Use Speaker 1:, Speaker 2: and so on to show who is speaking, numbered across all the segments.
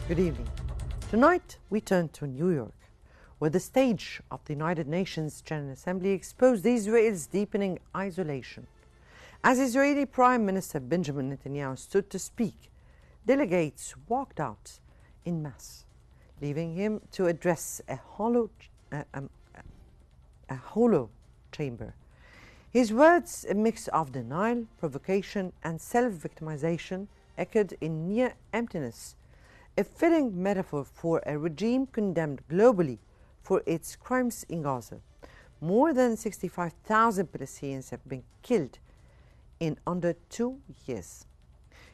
Speaker 1: Good evening. Tonight, we turn to New York, where the stage of the United Nations General Assembly exposed Israel's deepening isolation. As Israeli Prime Minister Benjamin Netanyahu stood to speak, delegates walked out en masse, leaving him to address a hollow chamber. His words, a mix of denial, provocation, and self-victimization, echoed in near emptiness, a fitting metaphor for a regime condemned globally for its crimes in Gaza. More than 65,000 Palestinians have been killed in under 2 years.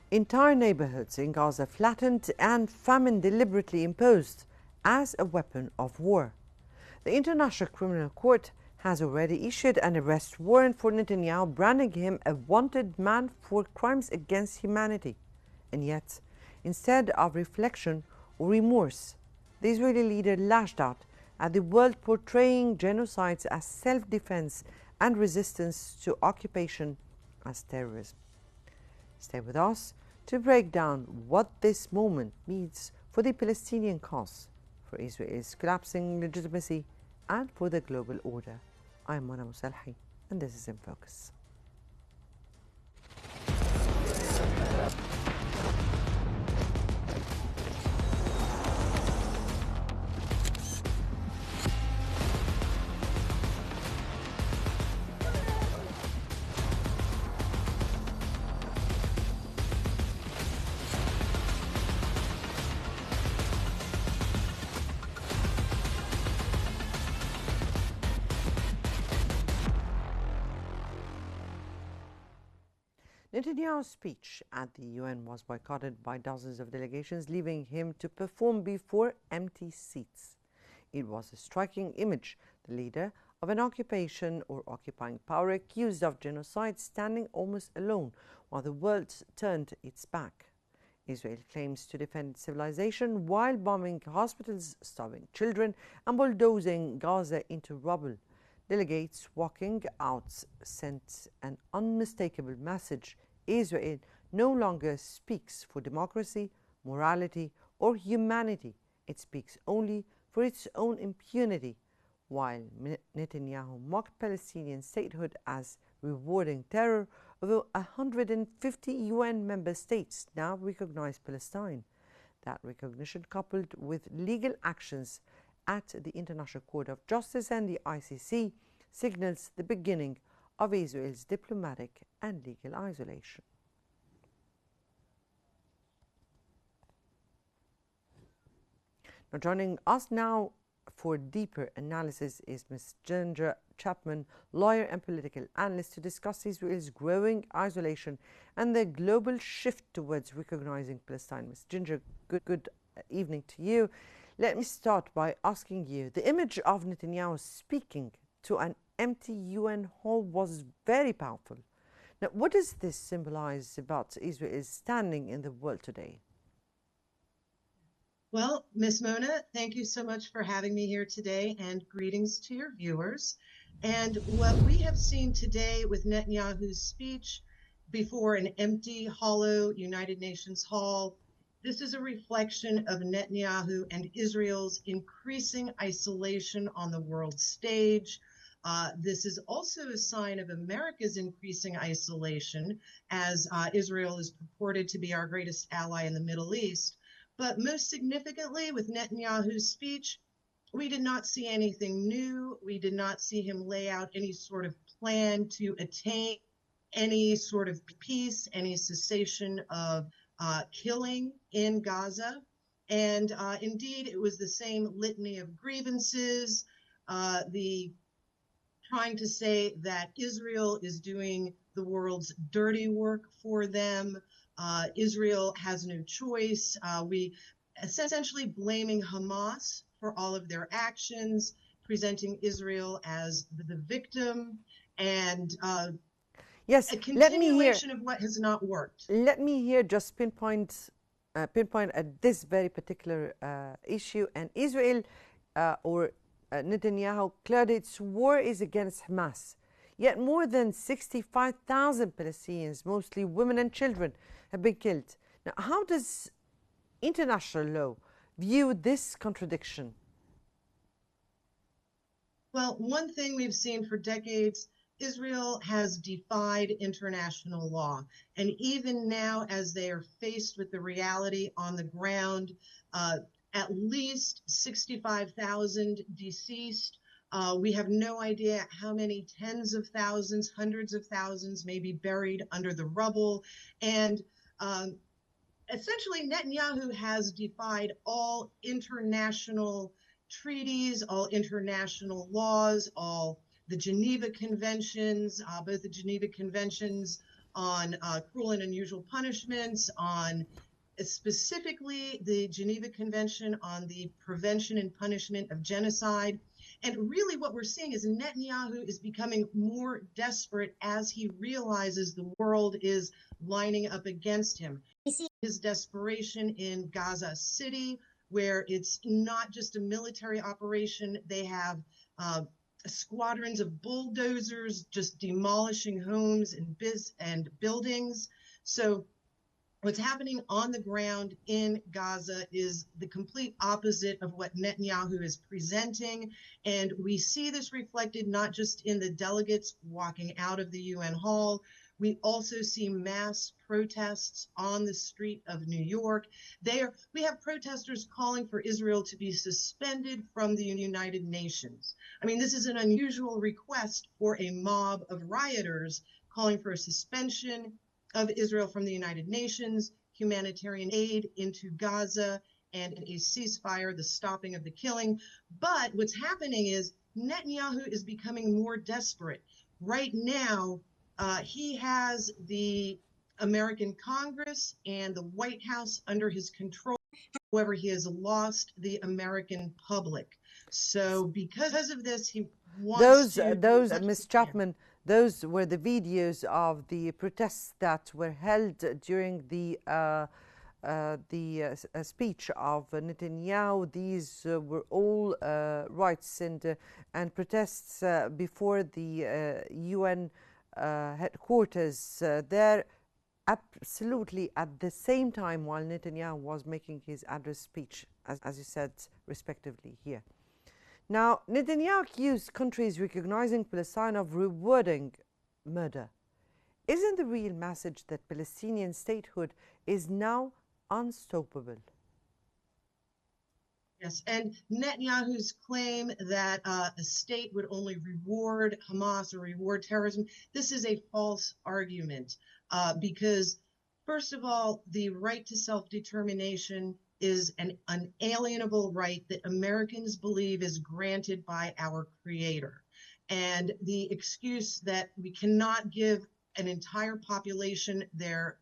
Speaker 1: Entire neighborhoods in Gaza flattened and famine deliberately imposed as a weapon of war. The International Criminal Court has already issued an arrest warrant for Netanyahu, branding him a wanted man for crimes against humanity. And yet, instead of reflection or remorse, the Israeli leader lashed out at the world, portraying genocides as self-defense and resistance to occupation as terrorism. Stay with us to break down what this moment means for the Palestinian cause, for Israel's collapsing legitimacy, and for the global order. I'm Mona Mosalhi, and this is In Focus. Netanyahu's speech at the UN was boycotted by dozens of delegations, leaving him to perform before empty seats. It was a striking image, the leader of an occupation or occupying power accused of genocide standing almost alone while the world turned its back. Israel claims to defend civilization while bombing hospitals, starving children, and bulldozing Gaza into rubble. Delegates walking out sent an unmistakable message. Israel no longer speaks for democracy, morality, or humanity. It speaks only for its own impunity. While Netanyahu mocked Palestinian statehood as rewarding terror, over 150 UN member states now recognize Palestine. That recognition, coupled with legal actions at the International Court of Justice and the ICC, signals the beginning of Israel's diplomatic and legal isolation. Now, joining us now for deeper analysis is Ms. Ginger Chapman, lawyer and political analyst, to discuss Israel's growing isolation and the global shift towards recognizing Palestine. Ms. Ginger, good evening to you. Let me start by asking you, the image of Netanyahu speaking to an empty UN hall was very powerful. Now, what does this symbolize about Israel's standing in the world today?
Speaker 2: Well, Ms. Mona, thank you so much for having me here today, and greetings to your viewers. And what we have seen today with Netanyahu's speech before an empty, hollow United Nations hall, this is a reflection of Netanyahu and Israel's increasing isolation on the world stage. This is also a sign of America's increasing isolation, as Israel is purported to be our greatest ally in the Middle East. But most significantly, with Netanyahu's speech, we did not see anything new. We did not see him lay out any sort of plan to attain any sort of peace, any cessation of killing in Gaza. And indeed, it was the same litany of grievances, the trying to say that Israel is doing the world's dirty work for them. Israel has no choice. We essentially blaming Hamas for all of their actions, presenting Israel as the victim, and
Speaker 1: yes,
Speaker 2: a continuation of what has not worked.
Speaker 1: Let me here just pinpoint at this very particular issue. And Israel or Netanyahu declared its war is against Hamas. Yet more than 65,000 Palestinians, mostly women and children, have been killed. Now, how does international law view this contradiction?
Speaker 2: Well, one thing we've seen for decades, Israel has defied international law. And even now, as they are faced with the reality on the ground, at least 65,000 deceased. We have no idea how many tens of thousands, hundreds of thousands may be buried under the rubble. And essentially, Netanyahu has defied all international treaties, all international laws, all the Geneva Conventions, both the Geneva Conventions on cruel and unusual punishments, on specifically the Geneva Convention on the prevention and punishment of genocide. And really what we're seeing is Netanyahu is becoming more desperate as he realizes the world is lining up against him. We see his desperation in Gaza City, where it's not just a military operation. They have squadrons of bulldozers just demolishing homes and buildings. So what's happening on the ground in Gaza is the complete opposite of what Netanyahu is presenting. And we see this reflected not just in the delegates walking out of the UN hall. We also see mass protests on the street of New York. We have protesters calling for Israel to be suspended from the United Nations. I mean, this is an unusual request for a mob of rioters calling for a suspension of Israel from the United Nations, humanitarian aid into Gaza, and a ceasefire, the stopping of the killing. But what's happening is Netanyahu is becoming more desperate. Right now, he has the American Congress and the White House under his control. However, he has lost the American public. So because of this, he wants
Speaker 1: those, Ms. Chapman, those were the videos of the protests that were held during the speech of Netanyahu. These were all rights and protests before the UN headquarters there, absolutely at the same time while Netanyahu was making his address speech, as you said, respectively here. Now, Netanyahu accused countries recognizing Palestine of rewarding murder. Isn't the real message that Palestinian statehood is now unstoppable?
Speaker 2: Yes, and Netanyahu's claim that a state would only reward Hamas or reward terrorism, this is a false argument because, first of all, the right to self-determination is an unalienable right that Americans believe is granted by our Creator. And the excuse that we cannot give an entire population their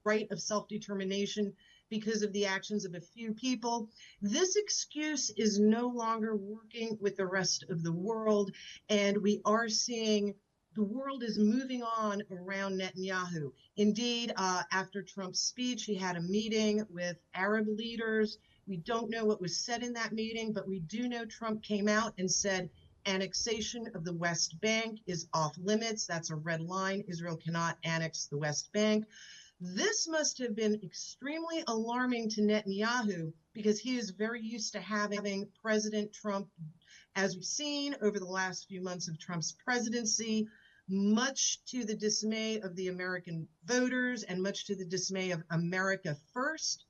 Speaker 2: right of self-determination because of the actions of a few people, this excuse is no longer working with the rest of the world. And we are seeing the world is moving on around Netanyahu. Indeed, after Trump's speech, he had a meeting with Arab leaders. We don't know what was said in that meeting, but we do know Trump came out and said annexation of the West Bank is off limits. That's a red line. Israel cannot annex the West Bank. This must have been extremely alarming to Netanyahu because he is very used to having President Trump, as we've seen over the last few months of Trump's presidency, much to the dismay of the American voters and much to the dismay of America First.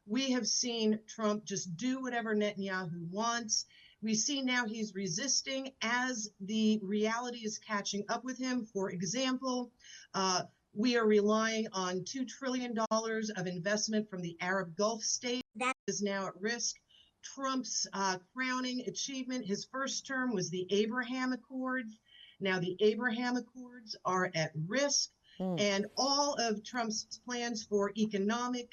Speaker 2: We have seen Trump just do whatever Netanyahu wants. We see now he's resisting as the reality is catching up with him. For example, we are relying on $2 trillion of investment from the Arab Gulf states. That is now at risk. Trump's crowning achievement, his first term, was the Abraham Accords. Now the Abraham Accords are at risk. And all of Trump's plans for economic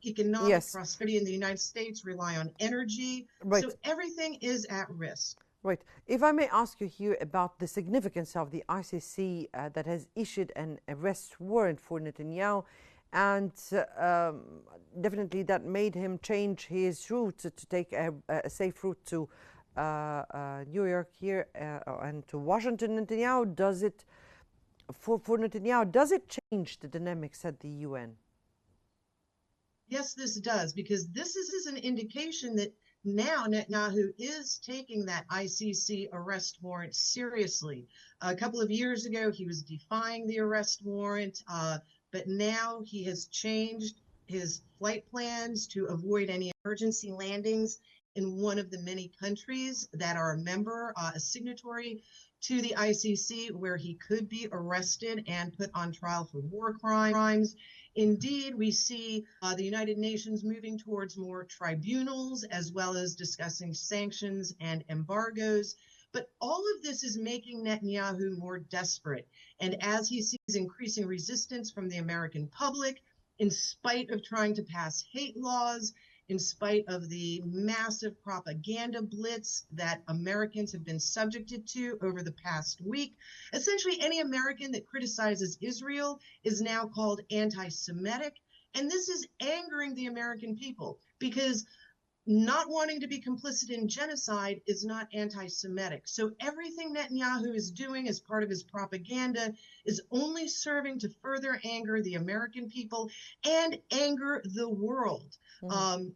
Speaker 1: Yes.
Speaker 2: prosperity in the United States rely on energy.
Speaker 1: Right.
Speaker 2: So everything is at risk.
Speaker 1: Right. If I may ask you here about the significance of the ICC that has issued an arrest warrant for Netanyahu, and definitely that made him change his route to take a safe route to New York here and to Washington. Netanyahu, does it, for Netanyahu, does it change the dynamics at the UN?
Speaker 2: Yes, this does, because this is an indication that now Netanyahu is taking that ICC arrest warrant seriously. A couple of years ago, he was defying the arrest warrant, but now he has changed his flight plans to avoid any emergency landings in one of the many countries that are a member, a signatory to the ICC, where he could be arrested and put on trial for war crimes. Indeed, we see the United Nations moving towards more tribunals, as well as discussing sanctions and embargoes. But all of this is making Netanyahu more desperate. And as he sees increasing resistance from the American public, in spite of trying to pass hate laws, in spite of the massive propaganda blitz that Americans have been subjected to over the past week, essentially any American that criticizes Israel is now called anti-Semitic. And this is angering the American people, because not wanting to be complicit in genocide is not anti-Semitic. So everything Netanyahu is doing as part of his propaganda is only serving to further anger the American people and anger the world.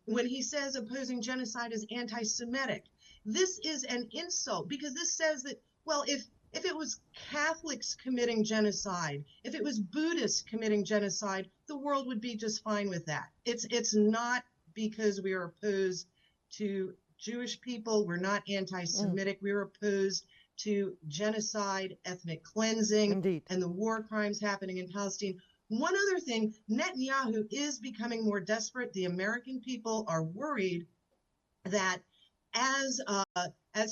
Speaker 2: When he says opposing genocide is anti-Semitic, this is an insult, because this says that, well, if it was Catholics committing genocide, if it was Buddhists committing genocide, the world would be just fine with that. It's not because we are opposed to Jewish people. We're not anti-Semitic. We're opposed to genocide, ethnic cleansing,
Speaker 1: Indeed.
Speaker 2: and the war crimes happening in Palestine. One other thing, Netanyahu is becoming more desperate. The American people are worried that as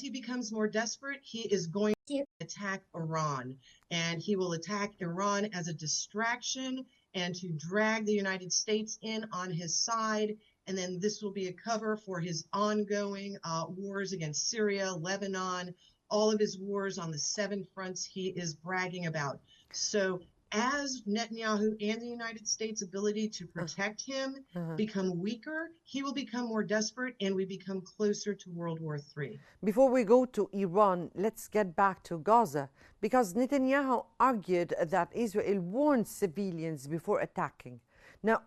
Speaker 2: he becomes more desperate, he is going to attack Iran, and he will attack Iran as a distraction and to drag the United States in on his side. And then this will be a cover for his ongoing wars against Syria, Lebanon, all of his wars on the 7 fronts he is bragging about. So as Netanyahu and the United States' ability to protect him become weaker, he will become more desperate, and we become closer to World War III.
Speaker 1: Before we go to Iran, let's get back to Gaza, because Netanyahu argued that Israel warned civilians before attacking. Now,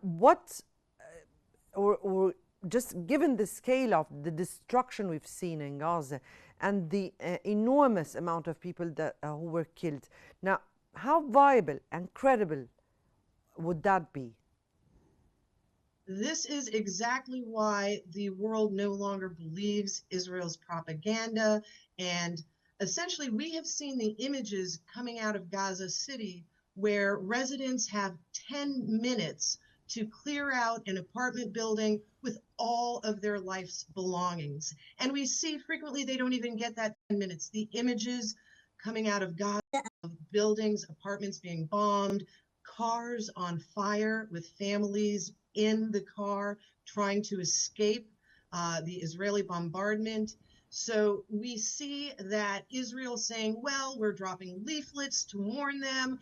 Speaker 1: or just given the scale of the destruction we've seen in Gaza and the enormous amount of people that who were killed, now, how viable and credible would that be?
Speaker 2: This is exactly why the world no longer believes Israel's propaganda. And essentially, we have seen the images coming out of Gaza City where residents have 10 minutes to clear out an apartment building with all of their life's belongings. And we see frequently they don't even get that 10 minutes. The images coming out of Gaza of buildings, apartments being bombed, cars on fire with families in the car trying to escape the Israeli bombardment. So we see that Israel saying, well, we're dropping leaflets to warn them.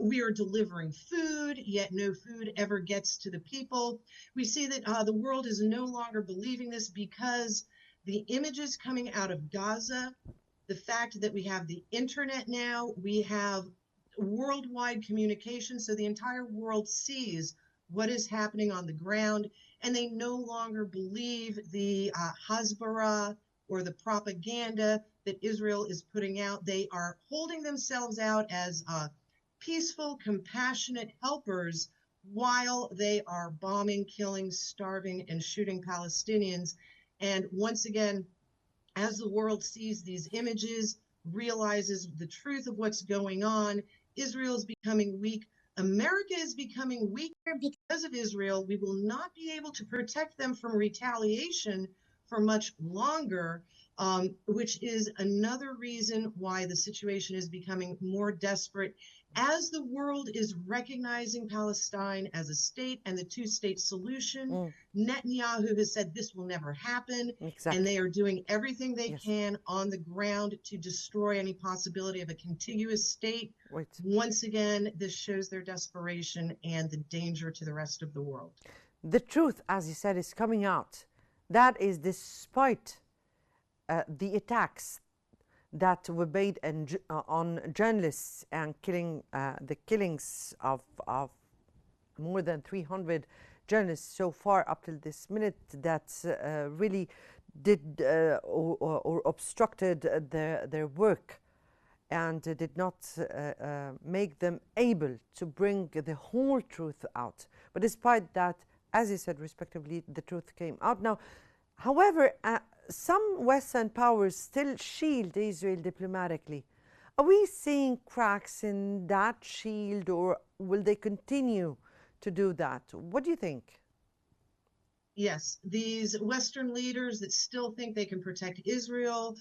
Speaker 2: We are delivering food, yet no food ever gets to the people. We see that the world is no longer believing this, because the images coming out of Gaza, the fact that we have the internet now, we have worldwide communication, so the entire world sees what is happening on the ground, and they no longer believe the hasbara or the propaganda that Israel is putting out. They are holding themselves out as peaceful, compassionate helpers while they are bombing, killing, starving, and shooting Palestinians. And once again, as the world sees these images, realizes the truth of what's going on, Israel is becoming weak. America is becoming weaker because of Israel. We will not be able to protect them from retaliation for much longer, which is another reason why the situation is becoming more desperate. As the world is recognizing Palestine as a state and the two-state solution, Netanyahu has said this will never happen, and they are doing everything they can on the ground to destroy any possibility of a contiguous state. Once again, this shows their desperation and the danger to the rest of the world.
Speaker 1: The truth, as you said, is coming out. That is despite the attacks that were made on journalists and the killings of more than 300 journalists so far up till this minute that really did or obstructed their work and did not make them able to bring the whole truth out. But despite that, as you said, respectively, the truth came out. Now, however, some Western powers still shield Israel diplomatically. Are we seeing cracks in that shield, or will they continue to do that? What do you think?
Speaker 2: Yes, these Western leaders that still think they can protect Israel,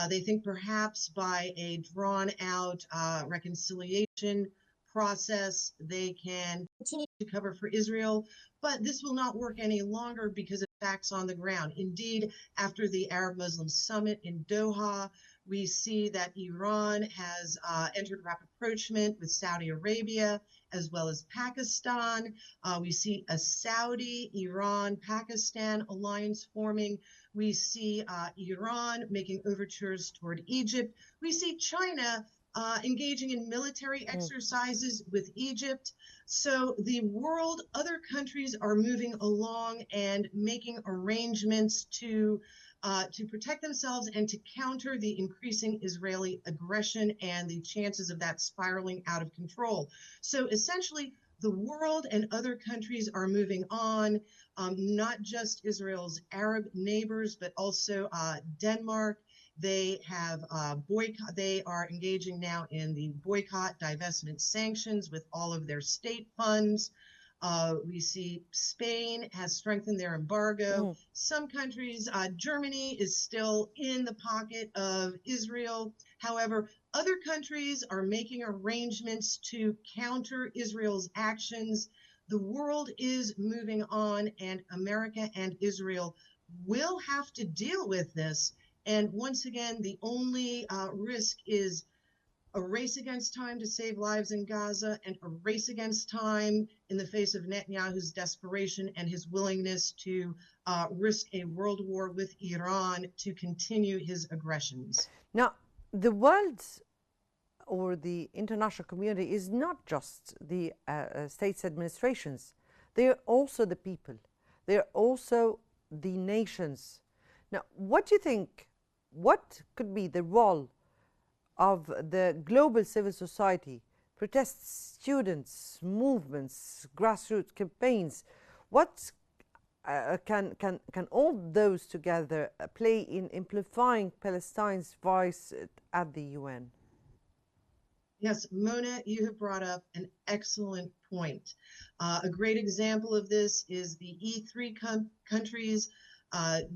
Speaker 2: they think perhaps by a drawn-out reconciliation process, they can continue to cover for Israel, but this will not work any longer because of facts on the ground. Indeed, after the Arab-Muslim summit in Doha, we see that Iran has entered rapprochement with Saudi Arabia as well as Pakistan. We see a Saudi, Iran, Pakistan alliance forming. We see Iran making overtures toward Egypt. We see China engaging in military exercises with Egypt. So the world, other countries are moving along and making arrangements to protect themselves and to counter the increasing Israeli aggression and the chances of that spiraling out of control. So essentially, the world and other countries are moving on, not just Israel's Arab neighbors, but also Denmark. They have boycott. They are engaging now in the boycott, divestment, sanctions with all of their state funds. We see Spain has strengthened their embargo. Some countries, Germany is still in the pocket of Israel. However, other countries are making arrangements to counter Israel's actions. The world is moving on, and America and Israel will have to deal with this. And once again, the only risk is a race against time to save lives in Gaza and a race against time in the face of Netanyahu's desperation and his willingness to risk a world war with Iran to continue his aggressions.
Speaker 1: Now, the world or the international community is not just the states' administrations. They are also the people. They are also the nations. Now, what do you think? What could be the role of the global civil society, protests, students, movements, grassroots campaigns? What can all those together play in amplifying Palestine's voice at the UN?
Speaker 2: Yes, Mona, you have brought up an excellent point. A great example of this is the E3 countries,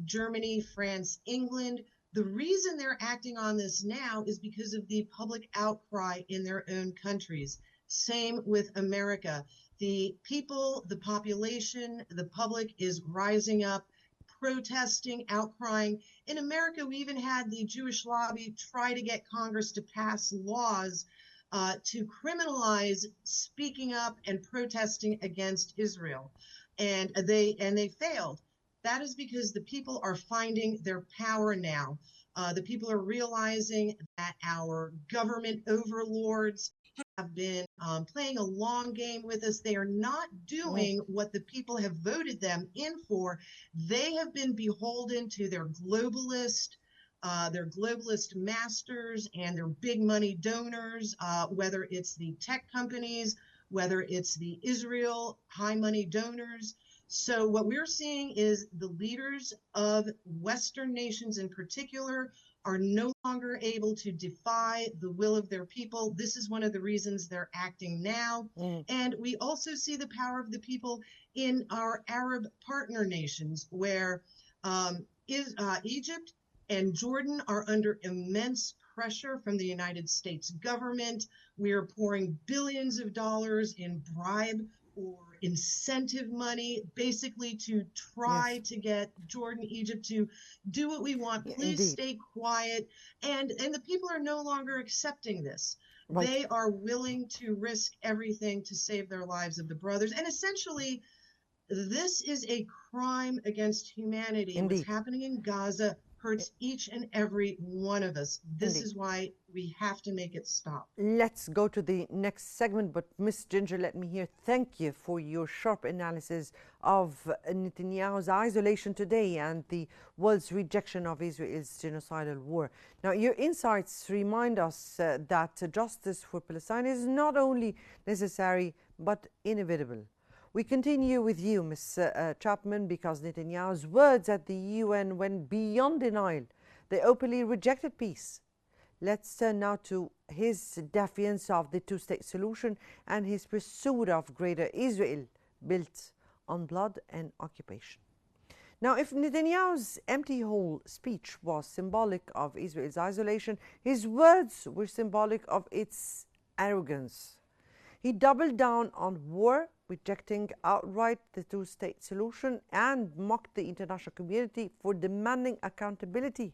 Speaker 2: Germany, France, England. The reason they're acting on this now is because of the public outcry in their own countries. Same with America. The people, the population, the public is rising up, protesting, outcrying. In America, we even had the Jewish lobby try to get Congress to pass laws to criminalize speaking up and protesting against Israel. And they failed. That is because the people are finding their power now. The people are realizing that our government overlords have been playing a long game with us. They are not doing what the people have voted them in for. They have been beholden to their globalist masters and their big money donors, whether it's the tech companies, whether it's the Israel high money donors. So what we're seeing is the leaders of Western nations in particular are no longer able to defy the will of their people. This is one of the reasons they're acting now. And we also see the power of the people in our Arab partner nations, where Egypt and Jordan are under immense pressure from the United States government. We are pouring billions of dollars in bribe or incentive money, basically to try to get Jordan, Egypt to do what we want. Please stay quiet. And the people are no longer accepting this. They are willing to risk everything to save their lives of the brothers. And essentially, this is a crime against humanity.
Speaker 1: Indeed.
Speaker 2: What's happening in Gaza hurts each and every one of us. This
Speaker 1: Indeed.
Speaker 2: is why we have to make it stop.
Speaker 1: Let's go to the next segment, but Ms. Ginger, let me here thank you for your sharp analysis of Netanyahu's isolation today and the world's rejection of Israel's genocidal war. Now, your insights remind us that justice for Palestine is not only necessary, but inevitable. We continue with you, Ms. Chapman, because Netanyahu's words at the UN went beyond denial. They openly rejected peace. Let's turn now to his defiance of the two-state solution and his pursuit of greater Israel built on blood and occupation. Now, if Netanyahu's empty hall speech was symbolic of Israel's isolation, his words were symbolic of its arrogance. He doubled down on war, rejecting outright the two-state solution, and mocked the international community for demanding accountability.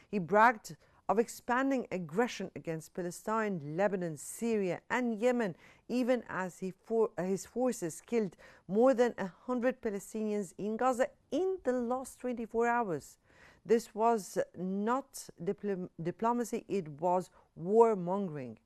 Speaker 1: He bragged of expanding aggression against Palestine, Lebanon, Syria, and Yemen, even as his forces killed more than 100 Palestinians in Gaza in the last 24 hours. This was not diplomacy, it was warmongering.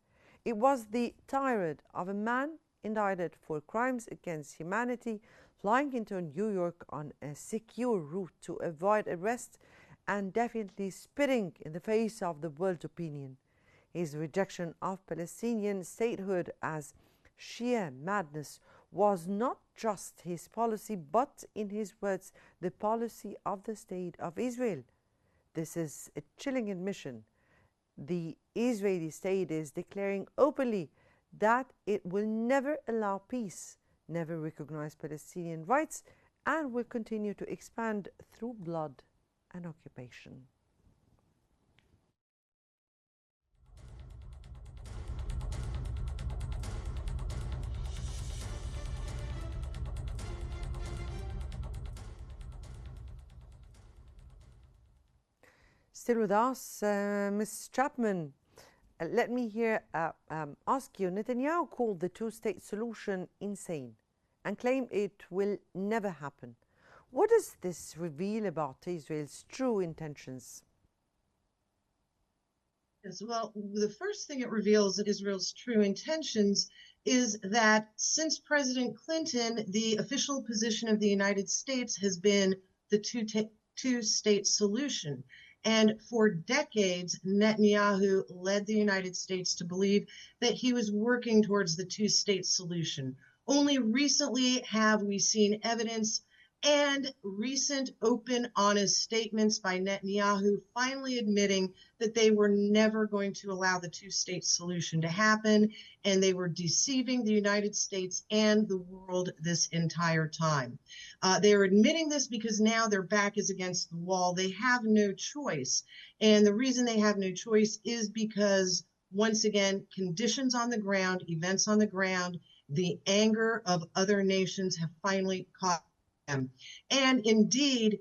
Speaker 1: It was the tirade of a man indicted for crimes against humanity, flying into New York on a secure route to avoid arrest and definitely spitting in the face of the world's opinion. His rejection of Palestinian statehood as sheer madness was not just his policy, but, in his words, the policy of the State of Israel. This is a chilling admission. The Israeli state is declaring openly that it will never allow peace, never recognize Palestinian rights, and will continue to expand through blood and occupation. Still with us, Ms. Chapman. Let me here ask you, Netanyahu called the two-state solution insane and claimed it will never happen. What does this reveal about Israel's true intentions?
Speaker 2: Yes, well, the first thing it reveals of Israel's true intentions is that since President Clinton, the official position of the United States has been the two-state solution. And for decades, Netanyahu led the United States to believe that he was working towards the two-state solution. Only recently have we seen evidence and recent open, honest statements by Netanyahu finally admitting that they were never going to allow the two-state solution to happen, and they were deceiving the United States and the world this entire time. They are admitting this because now their back is against the wall. They have no choice. And the reason they have no choice is because, once again, conditions on the ground, events on the ground, the anger of other nations have finally caught them. And indeed,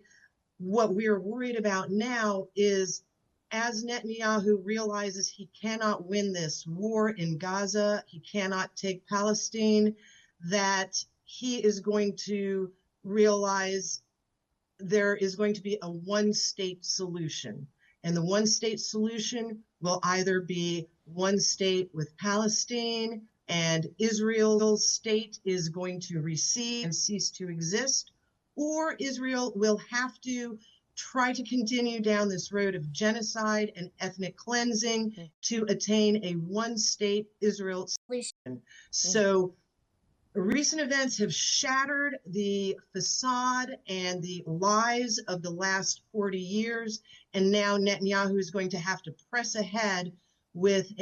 Speaker 2: what we are worried about now is, as Netanyahu realizes he cannot win this war in Gaza, he cannot take Palestine, that he is going to realize there is going to be a one-state solution. And the one-state solution will either be one state with Palestine, and Israel's state is going to recede and cease to exist, or Israel will have to try to continue down this road of genocide and ethnic cleansing to attain a one-state Israel solution. So recent events have shattered the facade and the lies of the last 40 years, and now Netanyahu is going to have to press ahead with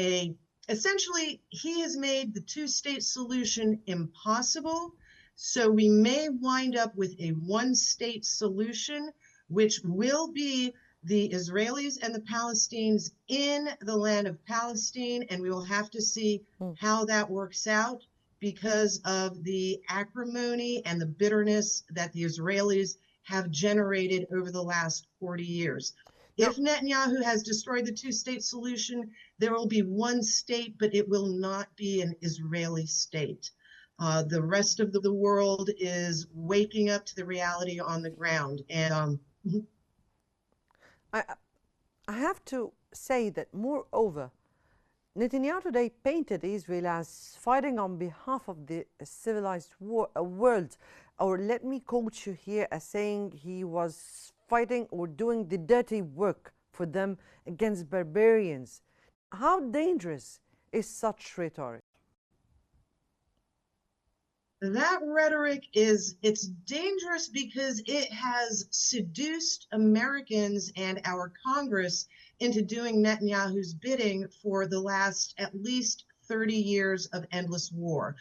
Speaker 2: essentially, he has made the two-state solution impossible. So we may wind up with a one-state solution, which will be the Israelis and the Palestinians in the land of Palestine, and we will have to see how that works out because of the acrimony and the bitterness that the Israelis have generated over the last 40 years. If Netanyahu has destroyed the two-state solution, there will be one state, but it will not be an Israeli state. The rest of the world is waking up to the reality on the ground. And
Speaker 1: I, I have to say that, moreover, Netanyahu today painted Israel as fighting on behalf of the civilized world, or let me quote you here as saying he was fighting or doing the dirty work for them against barbarians. How dangerous is such rhetoric?
Speaker 2: that rhetoric it's dangerous because it has seduced Americans and our Congress into doing Netanyahu's bidding for the last at least 30 years of endless war.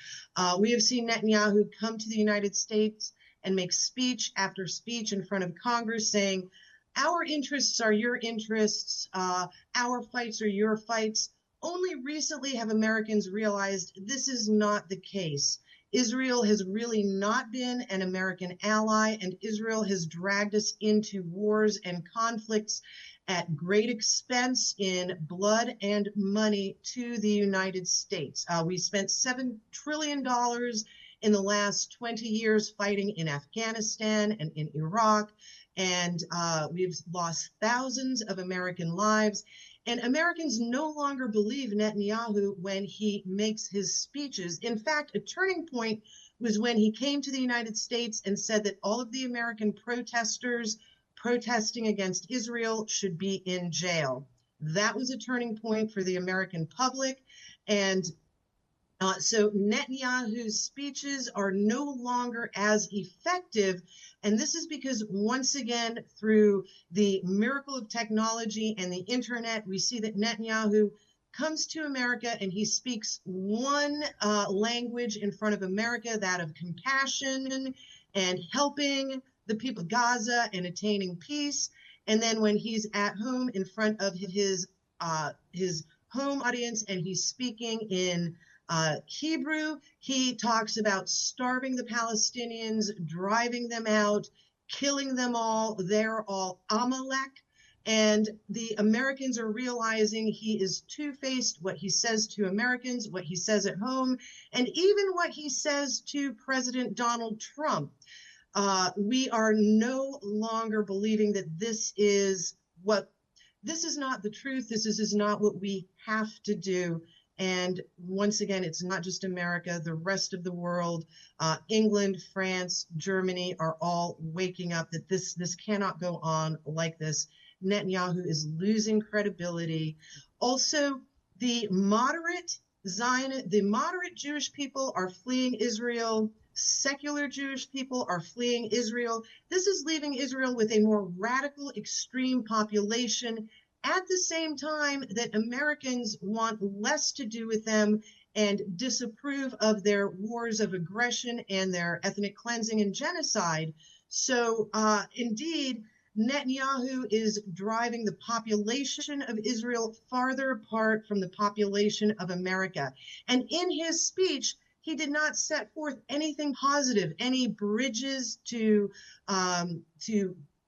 Speaker 2: We have seen Netanyahu come to the United States and make speech after speech in front of Congress saying, our interests are your interests, our fights are your fights. Only recently have Americans realized this is not the case. Israel has really not been an American ally, and Israel has dragged us into wars and conflicts at great expense in blood and money to the United States. We spent $7 trillion in the last 20 years fighting in Afghanistan and in Iraq, and we've lost thousands of American lives. And Americans no longer believe Netanyahu when he makes his speeches. In fact, a turning point was when he came to the United States and said that all of the American protesters protesting against Israel should be in jail. That was a turning point for the American public. And so Netanyahu's speeches are no longer as effective. And this is because, once again, through the miracle of technology and the internet, we see that Netanyahu comes to America and he speaks one language in front of America, that of compassion and helping the people of Gaza and attaining peace. And then when he's at home in front of his home audience and he's speaking in Hebrew, he talks about starving the Palestinians, driving them out, killing them all. They're all Amalek. And the Americans are realizing he is two-faced, what he says to Americans, what he says at home, and even what he says to President Donald Trump. We are no longer believing that this is not the truth. This is not what we have to do. And once again, it's not just America, the rest of the world, England, France, Germany are all waking up that this cannot go on like this. Netanyahu is losing credibility. Also, the moderate Jewish people are fleeing Israel. Secular Jewish people are fleeing Israel. This is leaving Israel with a more radical, extreme population, at the same time that Americans want less to do with them and disapprove of their wars of aggression and their ethnic cleansing and genocide. So indeed, Netanyahu is driving the population of Israel farther apart from the population of America. And in his speech, he did not set forth anything positive, any bridges to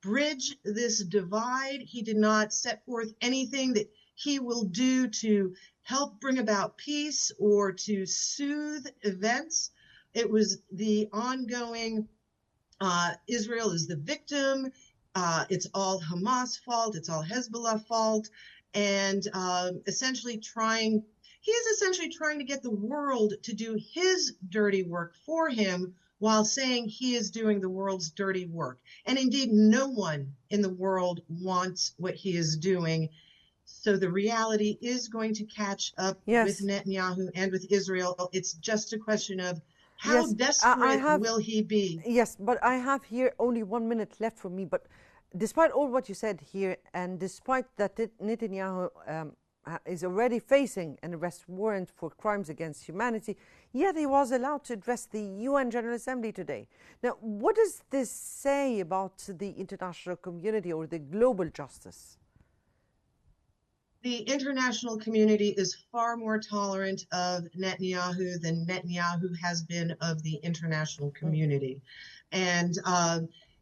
Speaker 2: bridge this divide. He did not set forth anything that he will do to help bring about peace or to soothe events. It was the ongoing Israel is the victim. It's all Hamas fault. It's all Hezbollah fault. And essentially trying to get the world to do his dirty work for him, while saying he is doing the world's dirty work. And indeed, no one in the world wants what he is doing. So the reality is going to catch up with Netanyahu and with Israel. It's just a question of how desperate will he be?
Speaker 1: Yes, but I have here only 1 minute left for me. But despite all what you said here, and despite that Netanyahu is already facing an arrest warrant for crimes against humanity, yet he was allowed to address the UN General Assembly today. Now, what does this say about the international community or the global justice?
Speaker 2: The international community is far more tolerant of Netanyahu than Netanyahu has been of the international community. And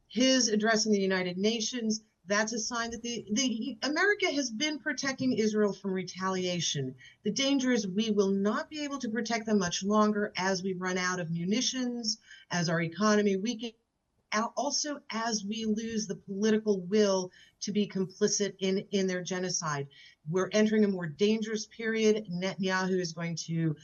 Speaker 2: his address in the United Nations, that's a sign that the America has been protecting Israel from retaliation. The danger is we will not be able to protect them much longer as we run out of munitions, as our economy weakens, also as we lose the political will to be complicit in their genocide. We're entering a more dangerous period. Netanyahu is going to,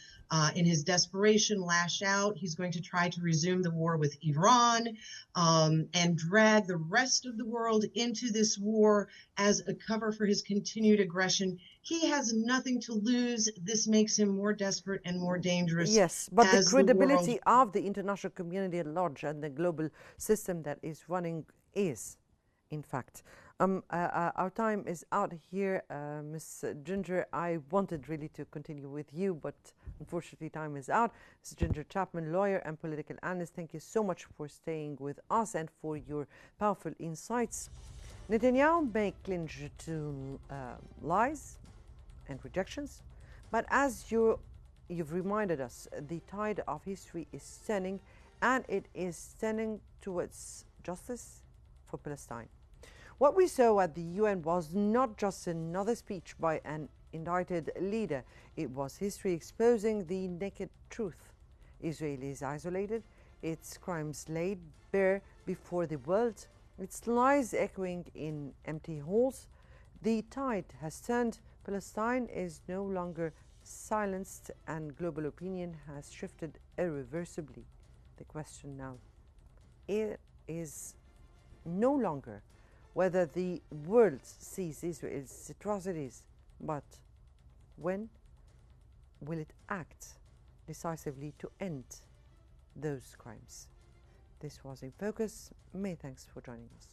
Speaker 2: in his desperation, lash out. He's going to try to resume the war with Iran and drag the rest of the world into this war as a cover for his continued aggression. He has nothing to lose. This makes him more desperate and more dangerous.
Speaker 1: Yes, but the
Speaker 2: as
Speaker 1: credibility of the international community at large and the global system that is running is, in fact. Our time is out here, Ms. Ginger. I wanted really to continue with you, but unfortunately time is out. Ms. Ginger Chapman, lawyer and political analyst, thank you so much for staying with us and for your powerful insights. Netanyahu may cling to lies and rejections, but as you've reminded us, the tide of history is turning, and it is turning towards justice for Palestine. What we saw at the UN was not just another speech by an indicted leader. It was history exposing the naked truth. Israel is isolated, its crimes laid bare before the world, its lies echoing in empty halls. The tide has turned. Palestine is no longer silenced, and global opinion has shifted irreversibly. The question now is no longer whether the world sees Israel's atrocities, but when will it act decisively to end those crimes? This was In Focus. Many thanks for joining us.